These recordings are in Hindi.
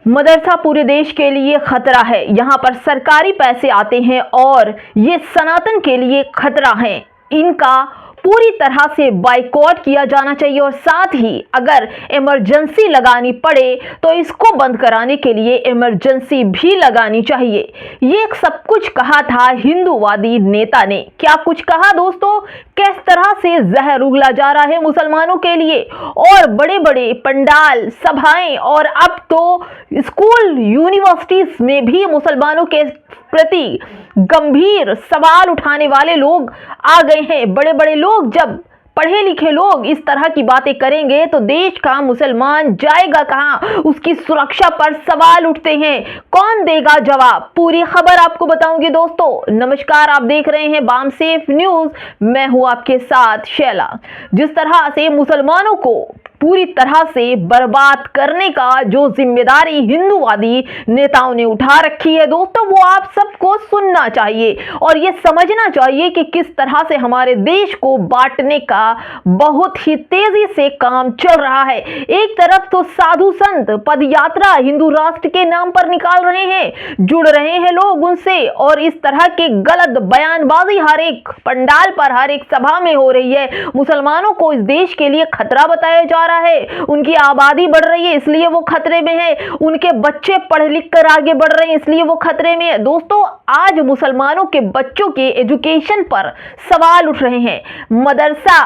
मदरसा पूरे देश के लिए खतरा है। यहाँ पर सरकारी पैसे आते हैं और ये सनातन के लिए खतरा है। इनका पूरी तरह से बाइकआउट किया जाना चाहिए और साथ ही अगर इमरजेंसी लगानी पड़े तो इसको बंद कराने के लिए इमरजेंसी भी लगानी चाहिए। ये सब कुछ कहा था हिंदूवादी नेता ने। क्या कुछ कहा दोस्तों? किस तरह से जहर उगला जा रहा है मुसलमानों के लिए, और बड़े बड़े पंडाल, सभाएं और अब तो स्कूल, यूनिवर्सिटीज में भी मुसलमानों के प्रति गंभीर सवाल उठाने वाले लोग आ गए हैं। बड़े बड़े लोग, जब पढ़े लिखे लोग इस तरह की बातें करेंगे तो देश का मुसलमान जाएगा कहां? उसकी सुरक्षा पर सवाल उठते हैं। कौन देगा जवाब? पूरी खबर आपको बताऊंगी दोस्तों। नमस्कार, आप देख रहे हैं बामसेफ न्यूज। मैं हूं आपके साथ शैला। जिस तरह से मुसलमानों को पूरी तरह से बर्बाद करने का जो जिम्मेदारी हिंदूवादी नेताओं ने उठा रखी है दोस्तों, वो आप सबको सुनना चाहिए और ये समझना चाहिए कि किस तरह से हमारे देश को बांटने का बहुत ही तेजी से काम चल रहा है। एक तरफ तो साधु संत पदयात्रा हिंदू राष्ट्र के नाम पर निकाल रहे हैं, जुड़ रहे हैं लोग उनसे, और इस तरह के गलत बयानबाजी हर एक पंडाल पर, हर एक सभा में हो रही है। मुसलमानों को इस देश के लिए खतरा बताया जा रहा है। उनकी आबादी बढ़ रही है इसलिए वो खतरे में है। उनके बच्चे पढ़ लिख कर आगे बढ़ रहे हैं इसलिए वो खतरे में है। दोस्तों, आज मुसलमानों के बच्चों के एजुकेशन पर सवाल उठ रहे हैं। मदरसा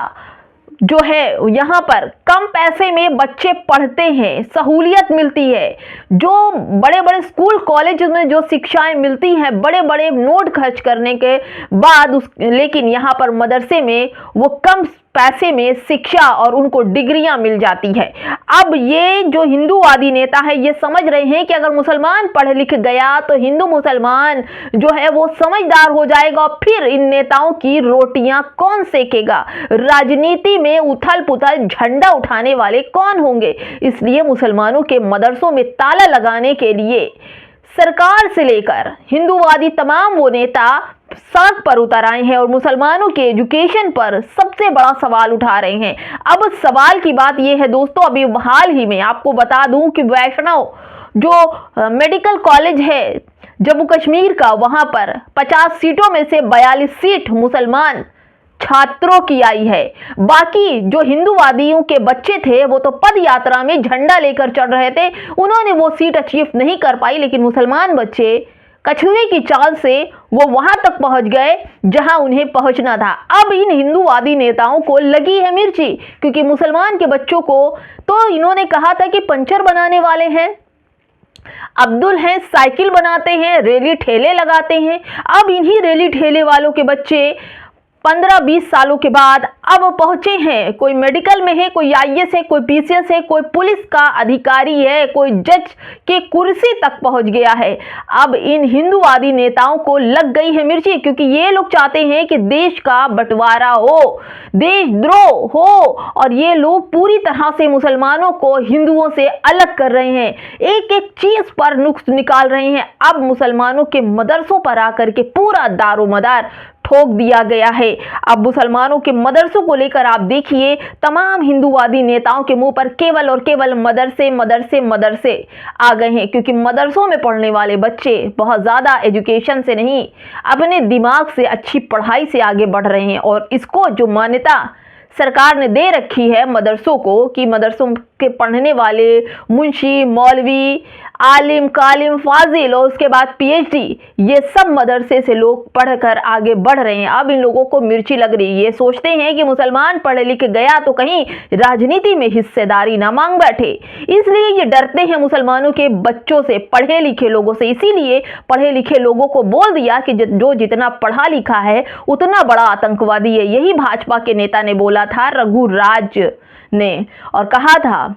जो है, यहाँ पर कम पैसे में बच्चे पढ़ते हैं, सहूलियत मिलती है। जो बड़े बड़े स्कूल कॉलेज में जो शिक्षाएं मिलती हैं, बड़े बड़े नोट खर्च करने के बाद लेकिन यहाँ पर मदरसे में वो कम पैसे में शिक्षा और उनको डिग्रियां मिल जाती है। अब ये जो हिंदूवादी नेता है ये समझ रहे हैं कि अगर मुसलमान पढ़ लिख गया तो हिंदू मुसलमान जो है वो समझदार हो जाएगा, और फिर इन नेताओं की रोटियां कौन सेकेगा? राजनीति में उथल पुथल झंडा उठाने वाले कौन होंगे? इसलिए मुसलमानों के मदरसों में ताला लगाने के लिए सरकार से लेकर हिंदूवादी तमाम वो नेता सड़क पर उतर आए हैं और मुसलमानों के एजुकेशन पर सबसे बड़ा सवाल उठा रहे हैं। अब सवाल की बात यह है दोस्तों, अभी हाल ही में आपको बता दूं कि वैष्णव जो मेडिकल कॉलेज है जम्मू कश्मीर का, वहां पर 50 सीटों में से 42 सीट मुसलमान छात्रों की आई है। बाकी जो हिंदूवादियों के बच्चे थे वो तो पद यात्रा में झंडा लेकर चढ़ रहे थे, उन्होंने वो सीट अचीव नहीं कर पाई, लेकिन मुसलमान बच्चे कछुए की चाल से वो वहां तक पहुंच गए जहां उन्हें पहुंचना था। अब इन हिंदूवादी नेताओं को लगी है मिर्ची, क्योंकि मुसलमान के बच्चों को तो इन्होंने कहा था कि पंचर बनाने वाले हैं, अब्दुल हैं साइकिल बनाते हैं, रेली ठेले लगाते हैं। अब इन्हीं रेली ठेले वालों के बच्चे 15-20 सालों के बाद अब पहुंचे हैं। कोई मेडिकल में है, कोई आईएएस है, कोई पीसीएस है, कोई पुलिस का अधिकारी है, कोई जज के कुर्सी तक पहुंच गया है। अब इन हिंदूवादी नेताओं को लग गई है मिर्ची, क्योंकि ये लोग चाहते हैं कि देश का बंटवारा हो, देशद्रोह हो, और ये लोग पूरी तरह से मुसलमानों को हिंदुओं से अलग कर रहे हैं, एक एक चीज पर नुक्स निकाल रहे हैं। अब मुसलमानों के मदरसों पर आकर के पूरा दारोमदार ठोक दिया गया है। अब मुसलमानों के मदरसों को लेकर आप देखिए, तमाम हिंदूवादी नेताओं के मुंह पर केवल और केवल मदरसे मदरसे मदरसे आ गए हैं, क्योंकि मदरसों में पढ़ने वाले बच्चे बहुत ज्यादा एजुकेशन से नहीं, अपने दिमाग से, अच्छी पढ़ाई से आगे बढ़ रहे हैं। और इसको जो मान्यता सरकार ने दे रखी है मदरसों को कि मदरसों के पढ़ने वाले मुंशी, मौलवी, आलिम, कालिम, फाजिल और उसके बाद पीएचडी, ये सब मदरसे से लोग पढ़कर आगे बढ़ रहे हैं। अब इन लोगों को मिर्ची लग रही है। ये सोचते हैं कि मुसलमान पढ़ लिख गया तो कहीं राजनीति में हिस्सेदारी ना मांग बैठे, इसलिए ये डरते हैं मुसलमानों के बच्चों से, पढ़े लिखे लोगों से। इसीलिए पढ़े लिखे लोगों को बोल दिया कि जो जितना पढ़ा लिखा है उतना बड़ा आतंकवादी है। यही भाजपा के नेता ने बोला था, रघुराज ने, और कहा था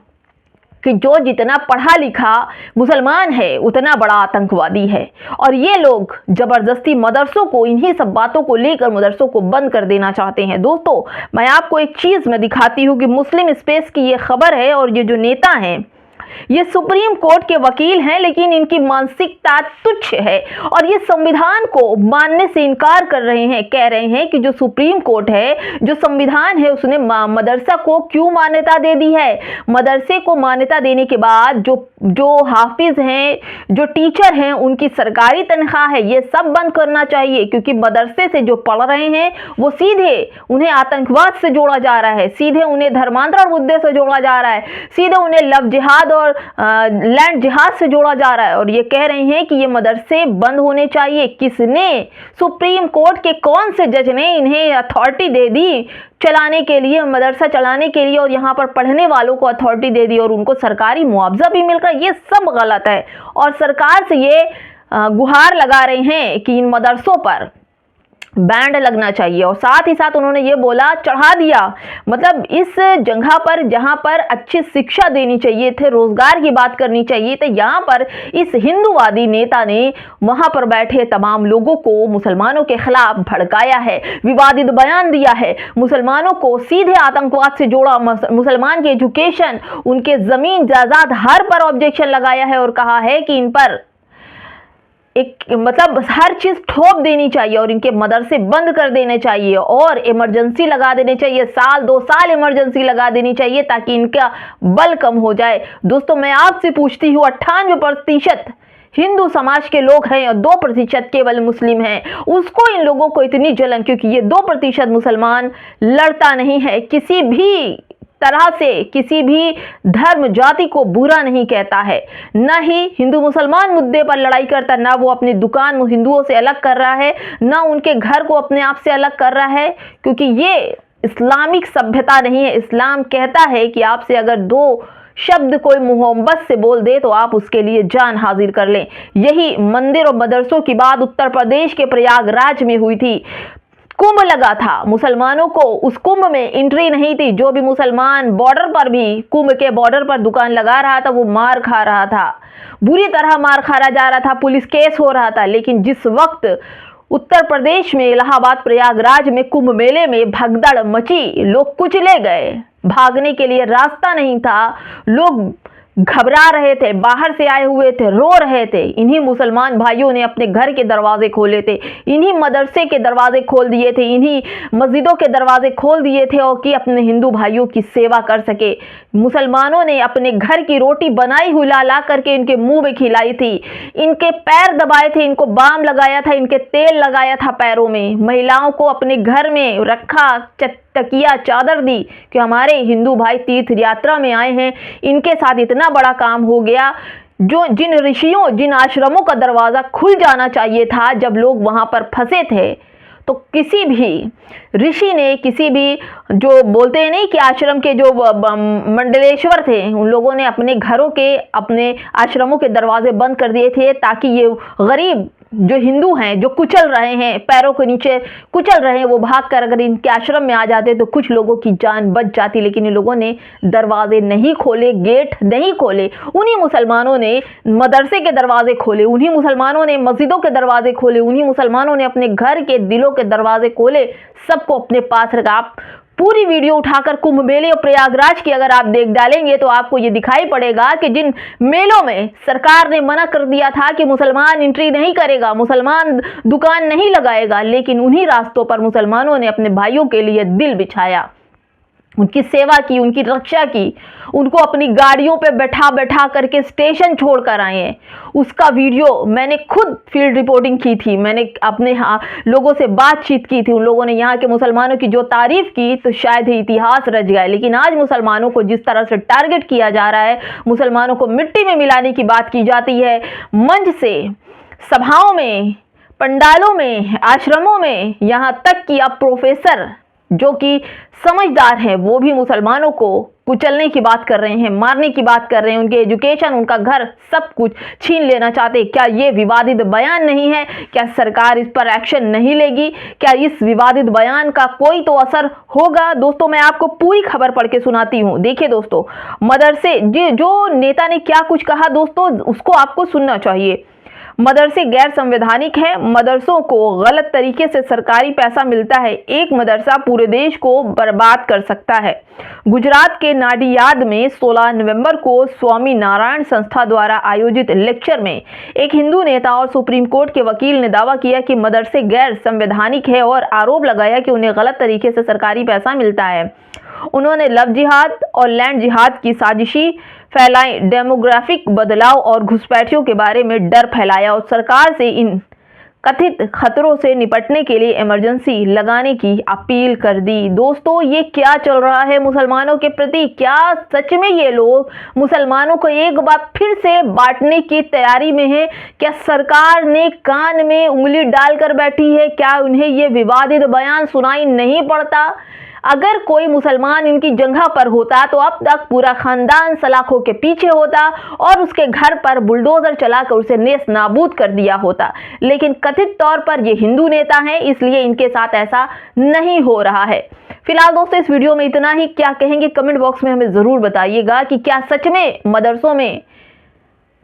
कि जो जितना पढ़ा लिखा मुसलमान है उतना बड़ा आतंकवादी है। और ये लोग जबरदस्ती मदरसों को, इन्हीं सब बातों को लेकर मदरसों को बंद कर देना चाहते हैं। दोस्तों, मैं आपको एक चीज में दिखाती हूँ कि मुस्लिम स्पेस की ये खबर है, और ये जो नेता हैं ये सुप्रीम कोर्ट के वकील हैं, लेकिन इनकी मानसिकता तुच्छ है और ये संविधान को मानने से इनकार कर रहे हैं। कह रहे हैं कि जो सुप्रीम कोर्ट है, जो संविधान है, उसने मदरसा को क्यों मान्यता दे दी है। मदरसे को मान्यता देने के बाद जो हाफिज हैं, जो टीचर हैं, उनकी सरकारी तनख्वाह है, ये सब बंद करना चाहिए, क्योंकि मदरसे से जो पढ़ रहे हैं वो सीधे उन्हें आतंकवाद से जोड़ा जा रहा है, सीधे उन्हें धर्मांतरण मुद्दे से जोड़ा जा रहा है, सीधे उन्हें लव जिहाद और लैंड जिहाद से जोड़ा जा रहा है। और ये कह रहे हैं कि ये मदरसे बंद होने चाहिए। किसने, सुप्रीम कोर्ट के कौन से जज ने इन्हें अथॉरिटी दे दी चलाने के लिए, मदरसा चलाने के लिए, और यहाँ पर पढ़ने वालों को अथॉरिटी दे दी और उनको सरकारी मुआवजा भी मिल रहा है। ये सब गलत है और सरकार से ये गुहार लगा रहे हैं कि इन मदरसों पर बैंड लगना चाहिए। और साथ ही साथ उन्होंने ये बोला, चढ़ा दिया, मतलब इस जगह पर जहां पर अच्छी शिक्षा देनी चाहिए थे, रोजगार की बात करनी चाहिए थे, यहां पर इस हिंदूवादी नेता ने वहां पर बैठे तमाम लोगों को मुसलमानों के खिलाफ भड़काया है, विवादित बयान दिया है, मुसलमानों को सीधे आतंकवाद से जोड़ा, मुसलमान की एजुकेशन, उनके जमीन जायदाद हर पर ऑब्जेक्शन लगाया है और कहा है कि इन पर एक मतलब हर चीज ठोप देनी चाहिए और इनके मदरसे बंद कर देने चाहिए और इमरजेंसी लगा देनी चाहिए, साल 2 साल इमरजेंसी लगा देनी चाहिए ताकि इनका बल कम हो जाए। दोस्तों, मैं आपसे पूछती हूँ, 98% हिंदू समाज के लोग हैं और 2% केवल मुस्लिम हैं, उसको इन लोगों को इतनी जलन, क्योंकि ये 2% मुसलमान लड़ता नहीं है, किसी भी तरह से किसी भी धर्म जाति को बुरा नहीं कहता है, न ही हिंदू मुसलमान मुद्दे पर लड़ाई करता, ना वो अपनी दुकान हिंदुओं से अलग कर रहा है, ना उनके घर को अपने आप से अलग कर रहा है, क्योंकि ये इस्लामिक सभ्यता नहीं है। इस्लाम कहता है कि आपसे अगर 2 शब्द कोई मोहब्बत से बोल दे तो आप उसके लिए जान हाजिर कर लें। यही मंदिर और मदरसों की बात उत्तर प्रदेश के प्रयागराज में हुई थी। कुंभ लगा था, मुसलमानों को उस कुंभ में एंट्री नहीं थी। जो भी मुसलमान बॉर्डर पर भी, कुंभ के बॉर्डर पर दुकान लगा रहा था, वो मार खा रहा था, बुरी तरह मार खाया जा रहा था, पुलिस केस हो रहा था। लेकिन जिस वक्त उत्तर प्रदेश में इलाहाबाद प्रयागराज में कुंभ मेले में भगदड़ मची, लोग कुचले गए, भागने के लिए रास्ता नहीं था, लोग घबरा रहे थे, बाहर से आए हुए थे, रो रहे थे। इन्हीं मुसलमान भाइयों ने अपने घर के दरवाजे खोले थे, इन्हीं मदरसे के दरवाजे खोल दिए थे, इन्हीं मस्जिदों के दरवाजे खोल दिए थे और कि अपने हिंदू भाइयों की सेवा कर सके। मुसलमानों ने अपने घर की रोटी बनाई हुई ला करके इनके मुंह में खिलाई थी, इनके पैर दबाए थे, इनको बाम लगाया था, इनके तेल लगाया था पैरों में, महिलाओं को अपने घर में रखा, तकिया चादर दी कि हमारे हिंदू भाई तीर्थ यात्रा में आए हैं। इनके साथ इतना बड़ा काम हो गया, जो जिन ऋषियों, जिन आश्रमों का दरवाजा खुल जाना चाहिए था जब लोग वहां पर फंसे थे, तो किसी भी ऋषि ने, किसी भी जो बोलते हैं नहीं कि आश्रम के जो मंडलेश्वर थे, उन लोगों ने अपने घरों के, अपने आश्रमों के दरवाजे बंद कर दिए थे ताकि ये गरीब जो हिंदू हैं, जो कुचल रहे हैं, पैरों के नीचे कुचल रहे हैं, वो भाग कर अगर इनके आश्रम में आ जाते तो कुछ लोगों की जान बच जाती। लेकिन इन लोगों ने दरवाजे नहीं खोले, गेट नहीं खोले। उन्हीं मुसलमानों ने मदरसे के दरवाजे खोले, उन्हीं मुसलमानों ने मस्जिदों के दरवाजे खोले, उन्हीं मुसलमानों ने अपने घर के, दिलों के दरवाजे खोले, सबको अपने पास रखा। आप पूरी वीडियो उठाकर कुंभ मेले और प्रयागराज की अगर आप देख डालेंगे तो आपको ये दिखाई पड़ेगा कि जिन मेलों में सरकार ने मना कर दिया था कि मुसलमान एंट्री नहीं करेगा, मुसलमान दुकान नहीं लगाएगा, लेकिन उन्हीं रास्तों पर मुसलमानों ने अपने भाइयों के लिए दिल बिछाया, उनकी सेवा की, उनकी रक्षा की, उनको अपनी गाड़ियों पे बैठा बैठा करके स्टेशन छोड़कर आए हैं। उसका वीडियो मैंने खुद फील्ड रिपोर्टिंग की थी, मैंने अपने लोगों से बातचीत की थी, उन लोगों ने यहाँ के मुसलमानों की जो तारीफ की तो शायद ही इतिहास रच गया। लेकिन आज मुसलमानों को जिस तरह से टारगेट किया जा रहा है, मुसलमानों को मिट्टी में मिलाने की बात की जाती है, मंच से, सभाओं में, पंडालों में, आश्रमों में, यहाँ तक कि अब प्रोफेसर जो कि समझदार हैं वो भी मुसलमानों को कुचलने की बात कर रहे हैं, मारने की बात कर रहे हैं, उनके एजुकेशन, उनका घर, सब कुछ छीन लेना चाहते हैं। क्या ये विवादित बयान नहीं है? क्या सरकार इस पर एक्शन नहीं लेगी? क्या इस विवादित बयान का कोई तो असर होगा? दोस्तों, मैं आपको पूरी खबर पढ़ के सुनाती हूँ। देखिए दोस्तों, मदरसे जो नेता ने क्या कुछ कहा दोस्तों, उसको आपको सुनना चाहिए। मदरसे गैर संवैधानिक हैं। मदरसों को गलत तरीके से सरकारी पैसा मिलता है। एक मदरसा पूरे देश को बर्बाद कर सकता है। गुजरात के नाडियाद में 16 नवंबर को स्वामी नारायण संस्था द्वारा आयोजित लेक्चर में एक हिंदू नेता और सुप्रीम कोर्ट के वकील ने दावा किया कि मदरसे गैर संवैधानिक है और आरोप लगाया कि उन्हें गलत तरीके से सरकारी पैसा मिलता है। उन्होंने लव जिहाद और लैंड जिहाद की साजिशी फैलाई, डेमोग्राफिक बदलाव और घुसपैठियों के बारे में डर फैलाया और सरकार से इन कथित खतरों से निपटने के लिए इमरजेंसी लगाने की अपील कर दी। दोस्तों, ये क्या चल रहा है मुसलमानों के प्रति? क्या सच में ये लोग मुसलमानों को एक बार फिर से बांटने की तैयारी में है? क्या सरकार ने कान में उंगली डालकर बैठी है? क्या उन्हें ये विवादित बयान सुनाई नहीं पड़ता? अगर कोई मुसलमान इनकी जगह पर होता तो अब तक पूरा खानदान सलाखों के पीछे होता और उसके घर पर बुलडोजर चलाकर उसे नेस्त नाबूद कर दिया होता। लेकिन कथित तौर पर ये हिंदू नेता हैं, इसलिए इनके साथ ऐसा नहीं हो रहा है। फिलहाल दोस्तों, इस वीडियो में इतना ही। क्या कहेंगे कमेंट बॉक्स में हमें जरूर बताइएगा कि क्या सच में मदरसों में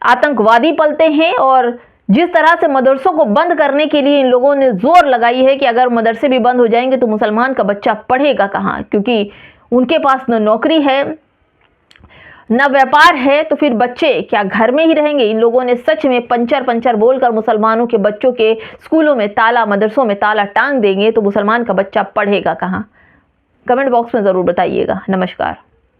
आतंकवादी पलते हैं, और जिस तरह से मदरसों को बंद करने के लिए इन लोगों ने जोर लगाई है कि अगर मदरसे भी बंद हो जाएंगे तो मुसलमान का बच्चा पढ़ेगा कहाँ, क्योंकि उनके पास न नौकरी है न व्यापार है, तो फिर बच्चे क्या घर में ही रहेंगे? इन लोगों ने सच में पंचर बोलकर मुसलमानों के बच्चों के स्कूलों में ताला, मदरसों में ताला टांग देंगे तो मुसलमान का बच्चा पढ़ेगा कहाँ? कमेंट बॉक्स में ज़रूर बताइएगा। नमस्कार।